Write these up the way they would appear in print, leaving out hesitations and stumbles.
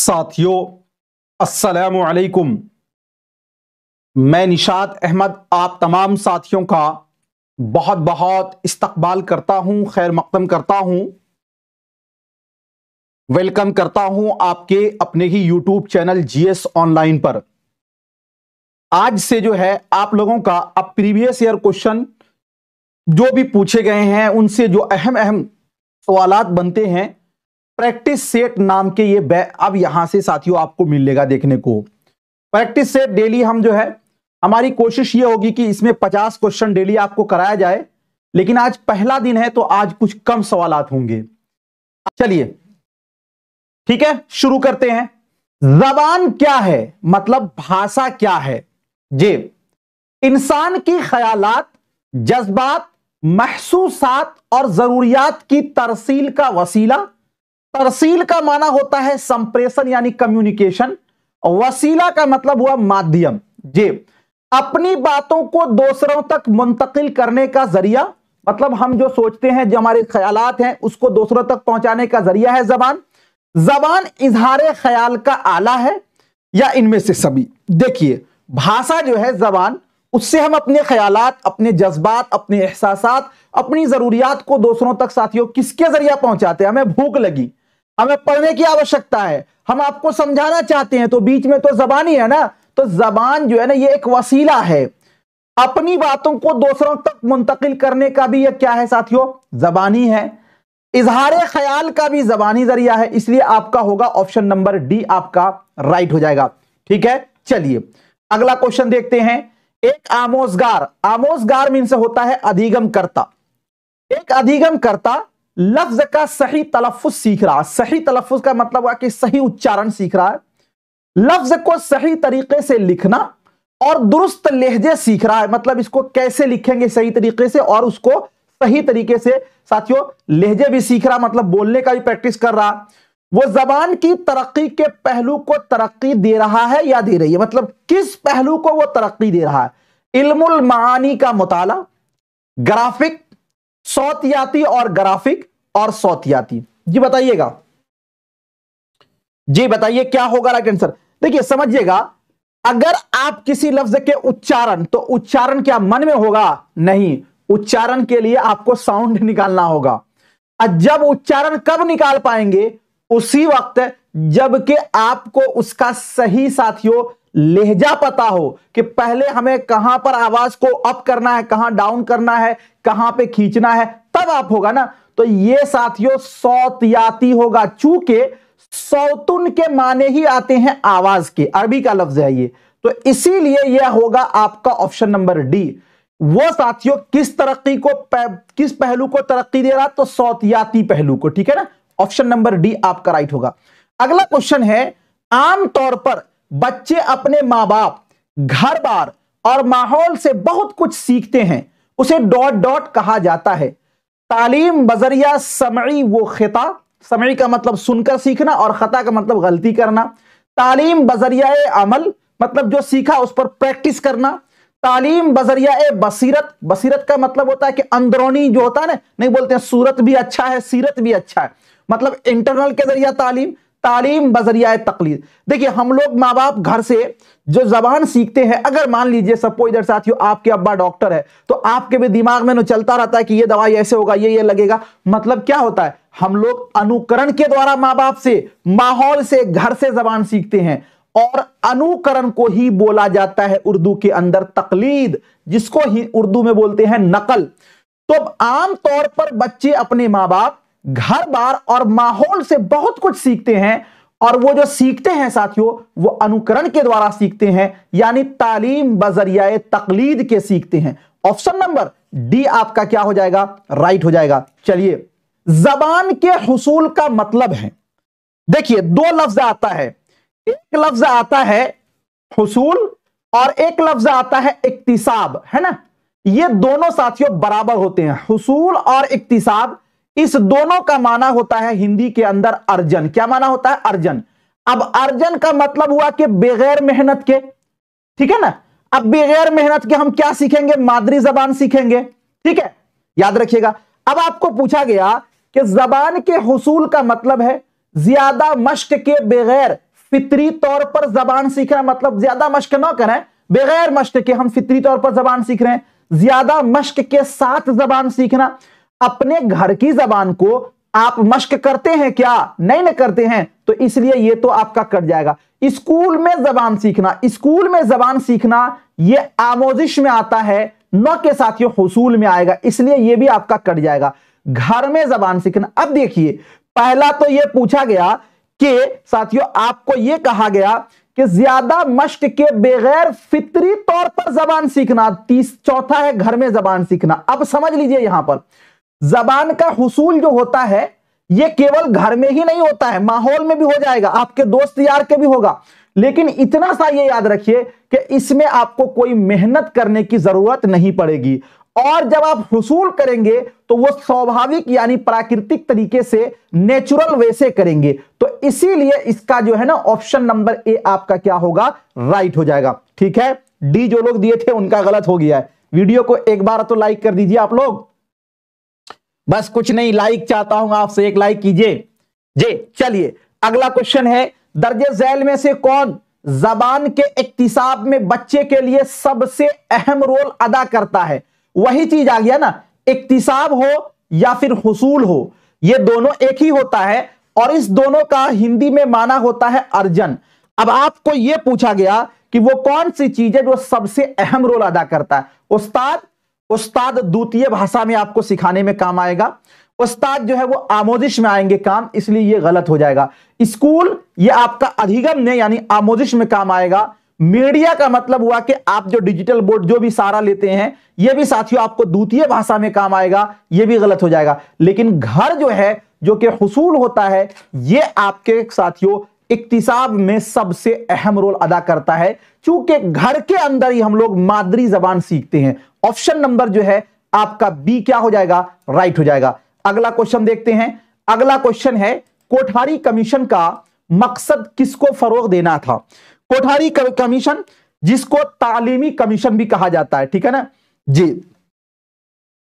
साथियों अस्सलामु अलैकुम। मैं निशात अहमद आप तमाम साथियों का बहुत बहुत इस्तकबाल करता हूं, खैर मक़दम करता हूं, वेलकम करता हूं आपके अपने ही यूट्यूब चैनल जीएस ऑनलाइन पर। आज से जो है आप लोगों का अब प्रीवियस ईयर क्वेश्चन जो भी पूछे गए हैं उनसे जो अहम अहम सवालात बनते हैं, प्रैक्टिस सेट नाम के ये अब यहां से साथियों आपको मिलेगा देखने को। प्रैक्टिस सेट डेली हम जो है हमारी कोशिश ये होगी कि इसमें 50 क्वेश्चन डेली आपको कराया जाए, लेकिन आज पहला दिन है तो आज कुछ कम सवालात होंगे। चलिए ठीक है, शुरू करते हैं। जबान क्या है, मतलब भाषा क्या है? जे इंसान की ख्यालात, जज्बात, महसूसात और जरूरियात की तरसील का वसीला। तरसील का माना होता है संप्रेषण यानी कम्युनिकेशन, वसीला का मतलब हुआ माध्यम। जे अपनी बातों को दूसरों तक मुंतकिल करने का जरिया, मतलब हम जो सोचते हैं, जो हमारे ख्यालात हैं, उसको दूसरों तक पहुंचाने का जरिया है जबान। जबान इजहार ख्याल का आला है या इनमें से सभी। देखिए भाषा जो है जबान, उससे हम अपने ख्यालात, अपने जज्बात, अपने एहसासात, अपनी जरूरियात को दूसरों तक साथियों किसके जरिए पहुंचाते हैं? हमें भूख लगी, हमें पढ़ने की आवश्यकता है, हम आपको समझाना चाहते हैं, तो बीच में तो जबान ही है ना। तो जबान जो है ना ये एक वसीला है, अपनी बातों को दूसरों तक मुंतकिल करने का भी ये क्या है साथियों? जबानी है। इजहार ख्याल का भी जबानी जरिया है, इसलिए आपका होगा ऑप्शन नंबर डी आपका राइट हो जाएगा। ठीक है, चलिए अगला क्वेश्चन देखते हैं। एक आमोजगार, आमोजगार मीन से होता है अधिगम करता। एक अधिगम करता लफ्ज का सही तलफ्फुज सीख रहा। सही तलफ्फुज का मतलब हुआ कि सही उच्चारण सीख रहा है, लफ्ज को सही तरीके से लिखना और दुरुस्त लहजे सीख रहा है, मतलब इसको कैसे लिखेंगे सही तरीके से और उसको सही तरीके से साथियों लहजे भी सीख रहा, मतलब बोलने का भी प्रैक्टिस कर रहा। वो जबान की तरक्की के पहलू को तरक्की दे रहा है या दे रही है, मतलब किस पहलू को वो तरक्की दे रहा है? इल्मुल मानी का मुताला, ग्राफिक, सौतियाती और ग्राफिक और सौतियाती। जी बताइएगा, जी बताइए क्या होगा राइट आंसर। देखिए समझिएगा, अगर आप किसी लफ्ज के उच्चारण, तो उच्चारण क्या मन में होगा? नहीं, उच्चारण के लिए आपको साउंड निकालना होगा। और जब उच्चारण कब निकाल पाएंगे? उसी वक्त जबकि आपको उसका सही साथियों लहजा पता हो कि पहले हमें कहां पर आवाज को अप करना है, कहां डाउन करना है, कहां पे खींचना है, तब आप होगा ना। तो ये साथियों सौतियाती होगा, चूंकि सौतुन के माने ही आते हैं आवाज के, अरबी का लफ्ज है ये, तो इसीलिए यह होगा आपका ऑप्शन नंबर डी। वो साथियों किस तरक्की को, किस पहलू को तरक्की दे रहा? तो सौतियाती पहलू को। ठीक है ना, ऑप्शन नंबर डी आपका राइट होगा। अगला क्वेश्चन है, आमतौर पर बच्चे अपने मां बाप, घर बार और माहौल से बहुत कुछ सीखते हैं, उसे डॉट डॉट कहा जाता है। तालीम बजरिया समई वो खता, समई का मतलब सुनकर सीखना और खता का मतलब गलती करना। तालीम बजरिया अमल, मतलब जो सीखा उस पर प्रैक्टिस करना। तालीम बजरिया बसीरत, बसीरत का मतलब होता है कि अंदरूनी जो होता है ना, नहीं बोलते हैं सूरत भी अच्छा है सीरत भी अच्छा है, मतलब इंटरनल के जरिया तालीम। तालीम बजरिया तकलीद, देखिए हम लोग माँ बाप घर से जो जबान सीखते हैं, अगर मान लीजिए सपोज इधर साथियों आपके अब्बा डॉक्टर है, तो आपके भी दिमाग में चलता रहता है कि ये दवाई ऐसे होगा, ये लगेगा, मतलब क्या होता है? हम लोग अनुकरण के द्वारा माँ बाप से, माहौल से, घर से जबान सीखते हैं, और अनुकरण को ही बोला जाता है उर्दू के अंदर तकलीद, जिसको ही उर्दू में बोलते हैं नकल। तो आमतौर पर बच्चे अपने माँ बाप, घर बार और माहौल से बहुत कुछ सीखते हैं, और वो जो सीखते हैं साथियों वो अनुकरण के द्वारा सीखते हैं, यानी तालीम बजरिया तकलीद के सीखते हैं। ऑप्शन नंबर डी आपका क्या हो जाएगा? राइट हो जाएगा। चलिए जबान के हुसूल का मतलब है, देखिए दो लफ्ज आता है, एक लफ्ज आता है हुसूल और एक लफ्ज आता है इक्तिसाब, है ना। ये दोनों साथियों बराबर होते हैं, हुसूल और इक्तिसाब, इस दोनों का माना होता है हिंदी के अंदर अर्जन। क्या माना होता है? अर्जन। अब अर्जन का मतलब हुआ कि बगैर मेहनत के, ठीक है ना। अब बगैर मेहनत के हम क्या सीखेंगे? मादरी जबान सीखेंगे, ठीक है, याद रखिएगा। अब आपको पूछा गया कि जबान के हुसूल का मतलब है ज्यादा मश्क के बगैर फितरी तौर पर जबान सीखना मतलब ज्यादा मश्क ना करें, बगैर मश्क के हम फितरी तौर पर जबान सीख रहे हैं, ज्यादा मश्क के साथ जबान सीखना। अपने घर की जबान को आप मश्क करते हैं क्या? नहीं ना करते हैं, तो इसलिए ये तो आपका कट जाएगा। स्कूल में जबान सीखना, स्कूल में जबान सीखना ये आमोजिश में आता है, न के साथियों हुसूल में आएगा, इसलिए ये भी आपका कट जाएगा। घर में जबान सीखना, अब देखिए पहला तो ये पूछा गया कि साथियों आपको ये कहा गया कि ज्यादा मश्क के बगैर फितरी तौर पर जबान सीखना, चौथा है घर में जबान सीखना। अब समझ लीजिए यहां पर जबान का हुसूल जो होता है ये केवल घर में ही नहीं होता है, माहौल में भी हो जाएगा, आपके दोस्त यार के भी होगा, लेकिन इतना सा ये याद रखिए कि इसमें आपको कोई मेहनत करने की जरूरत नहीं पड़ेगी, और जब आप हुसूल करेंगे तो वो स्वाभाविक यानी प्राकृतिक तरीके से नेचुरल वे से करेंगे। तो इसीलिए इसका जो है ना ऑप्शन नंबर ए आपका क्या होगा? राइट हो जाएगा। ठीक है, डी जो लोग दिए थे उनका गलत हो गया है। वीडियो को एक बार तो लाइक कर दीजिए आप लोग, बस कुछ नहीं, लाइक चाहता हूं आपसे, एक लाइक कीजिए जी। चलिए अगला क्वेश्चन है, दर्जे झैल में से कौन जबान के इक्तिसाब में बच्चे के लिए सबसे अहम रोल अदा करता है? वही चीज आ गया ना, इक्तिसाब हो या फिर हुसूल हो, ये दोनों एक ही होता है, और इस दोनों का हिंदी में माना होता है अर्जन। अब आपको यह पूछा गया कि वो कौन सी चीज है जो सबसे अहम रोल अदा करता है? उस्ताद द्वितीय भाषा में आपको सिखाने में काम आएगा, उस्ताद जो है वो आमोजिश में आएंगे काम, इसलिए ये गलत हो जाएगा। स्कूल ये आपका अधिगम में यानी आमोजिश में काम आएगा। मीडिया का मतलब हुआ कि आप जो डिजिटल बोर्ड जो भी सारा लेते हैं ये भी साथियों आपको द्वितीय भाषा में काम आएगा, ये भी गलत हो जाएगा। लेकिन घर जो है जो कि हुसूल होता है ये आपके साथियों इक्तिसाब में सबसे अहम रोल अदा करता है, क्योंकि घर के अंदर ही हम लोग मादरी जबान सीखते हैं। ऑप्शन नंबर जो है आपका बी क्या हो जाएगा? राइट हो जाएगा। अगला क्वेश्चन देखते हैं। अगला क्वेश्चन है, कोठारी कमीशन का मकसद किसको फरोग देना था? कोठारी कमीशन जिसको तालीमी कमीशन भी कहा जाता है, ठीक है ना जी।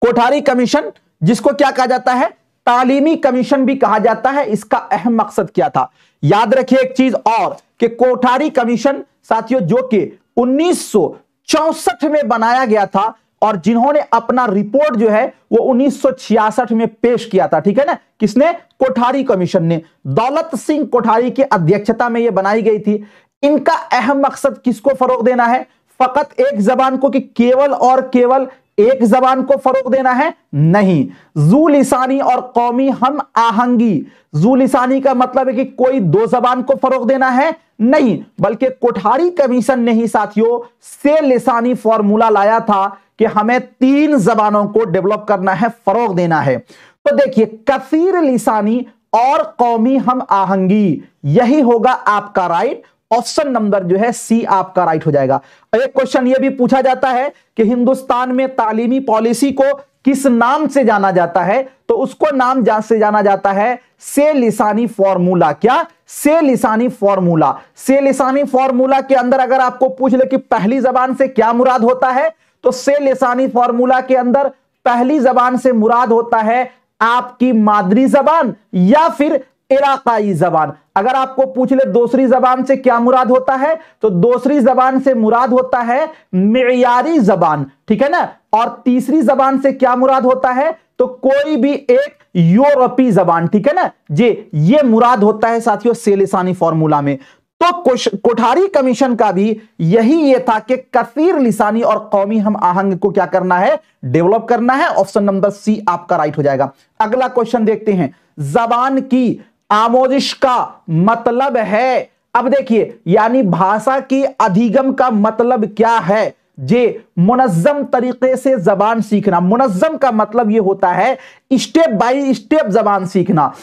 कोठारी कमीशन जिसको क्या कहा जाता है? तालीमी कमीशन भी कहा जाता है। इसका अहम मकसद क्या था? याद रखिए एक चीज और कि कोठारी कमीशन साथियों जो कि 1964 में बनाया गया था, और जिन्होंने अपना रिपोर्ट जो है वो 1966 में पेश किया था, ठीक है ना। किसने? कोठारी कमीशन ने। दौलत सिंह कोठारी की अध्यक्षता में यह बनाई गई थी। इनका अहम मकसद किसको फरोग देना है? फकत एक जबान को, कि केवल और केवल एक जबान को फरोग देना है? नहीं, जू लिसानी और कौमी हम आहंगी। जू लिसानी का मतलब है कि कोई दो जबान को फरोग देना है? नहीं, बल्कि कोठारी कमीशन ने ही साथियों से लिसानी फॉर्मूला लाया था कि हमें 3 जबानों को डेवलप करना है, फरोग देना है। तो देखिए कसीर लिसानी और कौमी हम आहंगी, यही होगा आपका राइट। ऑप्शन नंबर जो है सी आपका राइट हो जाएगा। एक क्वेश्चन यह भी पूछा जाता है कि हिंदुस्तान में तालीमी पॉलिसी को किस नाम से जाना जाता है? तो उसको नाम से जाना जाता है से लिसानी फॉर्मूला। क्या? से लिसानी फॉर्मूला। से लिसानी फॉर्मूला के अंदर अगर आपको पूछ ले कि पहली जबान से क्या मुराद होता है, तो से लिसानी फॉर्मूला के अंदर पहली जबान से मुराद होता है आपकी मादरी जबान या फिर इलाकाई जबान। अगर आपको पूछ ले दूसरी जबान से क्या मुराद होता है, तो दूसरी जबान से मुराद होता है मेयारी जबान, ठीक है ना। और तीसरी जबान से क्या मुराद होता है, तो कोई भी एक यूरोपीय जबान, ठीक है ना जी। ये मुराद होता है साथियों से लिसानी फॉर्मूला में। तो कोठारी कमीशन का भी यही ये था कि कसीर लिसानी और कौमी हम आहंग को क्या करना है? डेवलप करना है। ऑप्शन नंबर सी आपका राइट हो जाएगा। अगला क्वेश्चन देखते हैं, जबान की आमोजिश का मतलब है। अब देखिए यानी भाषा की अधिगम का मतलब क्या है? जे मुनज्जम तरीके से जबान सीखना। मुनज्जम का मतलब यह होता है स्टेप बाय स्टेप जबान सीखना,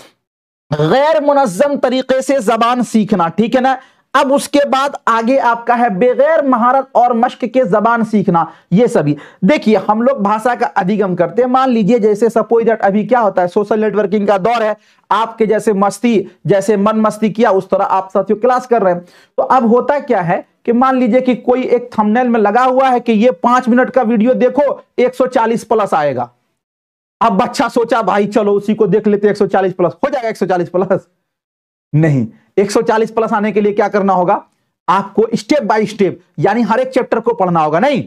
गैर मुनज्जम तरीके से जबान सीखना, ठीक है ना। अब उसके बाद आगे आपका है बगैर महारत और मश्क के जबान सीखना। ये सभी देखिए हम लोग भाषा का अधिगम करते हैं। मान लीजिए जैसे सपोज दैट अभी क्या होता है, सोशल नेटवर्किंग का दौर है, आपके जैसे मस्ती जैसे मन मस्ती किया उस तरह आप साथियों क्लास कर रहे हैं। तो अब होता क्या है कि मान लीजिए कि कोई एक थंबनेल में लगा हुआ है कि ये 5 मिनट का वीडियो देखो 140 प्लस आएगा। अब बच्चा सोचा भाई चलो उसी को देख लेते, 140 प्लस हो जाएगा, 140 प्लस नहीं, 140 प्लस आने के लिए क्या करना होगा, आपको स्टेप बाय स्टेप यानी हर एक चैप्टर को पढ़ना होगा, नहीं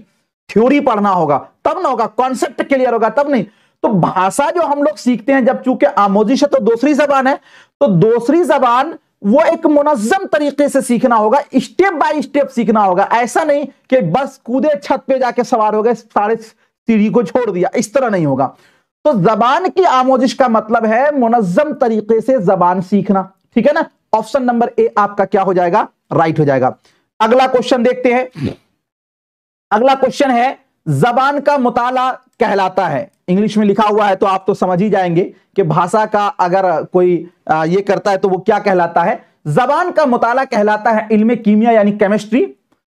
थ्योरी पढ़ना होगा, तब ना होगा, कॉन्सेप्ट क्लियर होगा तब नहीं। तो भाषा जो हम लोग सीखते हैं, जब चूंकि आमोजिश है तो दूसरी जबान है, तो दूसरी जबान वो एक मुनज्जम तरीके से सीखना होगा, स्टेप बाय स्टेप सीखना होगा। ऐसा नहीं कि बस कूदे छत पे जाके सवार हो गए, सारे सीढ़ी को छोड़ दिया, इस तरह नहीं होगा। तो जबान की आमोजिश का मतलब है मुनज्जम तरीके से जबान सीखना, ठीक है ना। ऑप्शन नंबर ए आपका क्या हो जाएगा, राइट हो जाएगा। अगला क्वेश्चन देखते हैं। अगला क्वेश्चन है जबान का मुताला कहलाता है, इंग्लिश में लिखा हुआ है तो आप तो समझ ही जाएंगे कि भाषा का अगर कोई ये करता है तो वो क्या कहलाता है। जबान का मुताला कहलाता है इल्म कीमिया यानी केमिस्ट्री,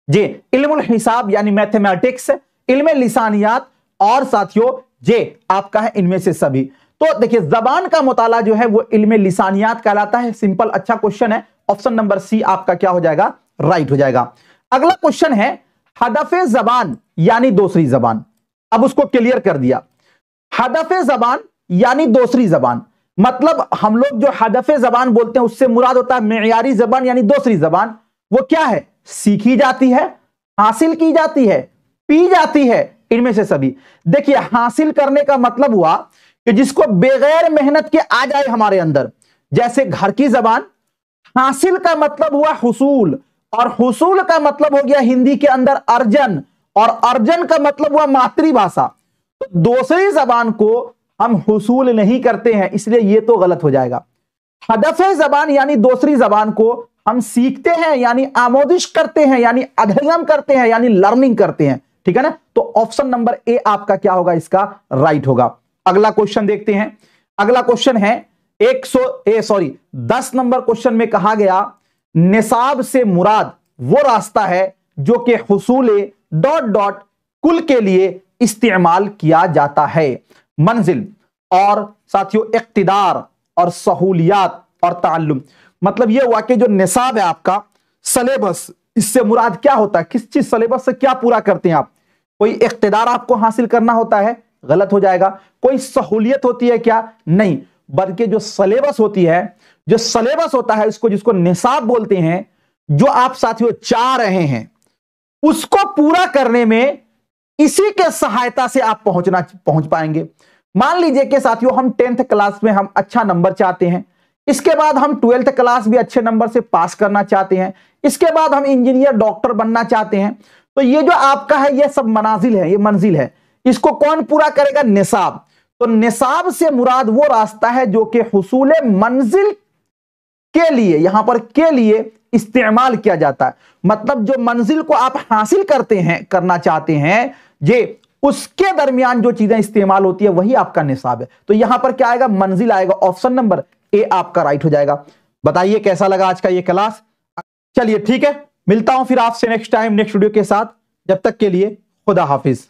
जे इल्मुल हिसाब यानी मैथमेटिक्स, इल्म लिसानियात और साथियों जे आपका है इनमें से सभी। तो देखिए जबान का मुताला जो है वो इल्म लिसानियात कहलाता है। सिंपल अच्छा क्वेश्चन है, ऑप्शन नंबर सी आपका क्या हो जाएगा, राइट हो जाएगा। अगला क्वेश्चन है हदफे जबान यानी दूसरी जबान। अब उसको क्लियर कर दिया, हदफे जबान यानी दूसरी जबान, मतलब हम लोग जो हदफे जबान बोलते हैं उससे मुराद होता है मेयारी जबान यानी दूसरी जबान। वो क्या है, सीखी जाती है, हासिल की जाती है, पी जाती है, इनमें से सभी। देखिए हासिल करने का मतलब हुआ कि जिसको बगैर मेहनत के आ जाए हमारे अंदर, जैसे घर की जबान। हासिल का मतलब हुआ हुसूल, और हुसूल का मतलब हो गया हिंदी के अंदर अर्जन, और अर्जन का मतलब हुआ मातृभाषा। तो दूसरी जबान को हम हुसूल नहीं करते हैं, इसलिए ये तो गलत हो जाएगा। हदफे जबान यानी दूसरी जबान को हम सीखते हैं यानी आमोदिश करते हैं यानी अध्ययन करते हैं यानी लर्निंग करते हैं, ठीक है ना। तो ऑप्शन नंबर ए आपका क्या होगा, इसका राइट होगा। अगला क्वेश्चन देखते हैं। अगला क्वेश्चन है 10 नंबर क्वेश्चन में कहा गया निसाब से मुराद वो रास्ता है जो कि हुसूले डॉट डॉट कुल के लिए इस्तेमाल किया जाता है। मंजिल और साथियों इक्तिदार और सहूलियात और ताल्लुम, मतलब यह हुआ कि जो निसाब है आपका सलेबस, इससे मुराद क्या होता है, किस चीज सलेबस से क्या पूरा करते हैं आप। कोई इक्तिदार आपको हासिल करना होता है, गलत हो जाएगा। कोई सहूलियत होती है क्या, नहीं, बल्कि जो सलेबस होती है, जो सलेबस होता है उसको जिसको निसाब बोलते हैं, जो आप साथियों चाह रहे हैं उसको पूरा करने में इसी के सहायता से आप पहुंच पाएंगे। मान लीजिए कि साथियों हम 10th क्लास में हम अच्छा नंबर चाहते हैं, इसके बाद हम 12th क्लास भी अच्छे नंबर से पास करना चाहते हैं, इसके बाद हम इंजीनियर डॉक्टर बनना चाहते हैं। तो ये जो आपका है ये सब मनाजिल है, ये मंजिल है, इसको कौन पूरा करेगा, निसाब। तो निसाब से मुराद वो रास्ता है जो कि हुसूल मंजिल के लिए, यहां पर के लिए इस्तेमाल किया जाता है। मतलब जो मंजिल को आप हासिल करते हैं, करना चाहते हैं, जे उसके दरमियान जो चीजें इस्तेमाल होती है वही आपका निसाब है। तो यहां पर क्या आएगा, मंजिल आएगा। ऑप्शन नंबर ए आपका राइट हो जाएगा। बताइए कैसा लगा आज का ये क्लास। चलिए ठीक है, मिलता हूं फिर आपसे नेक्स्ट टाइम नेक्स्ट वीडियो के साथ। जब तक के लिए खुदा हाफिज।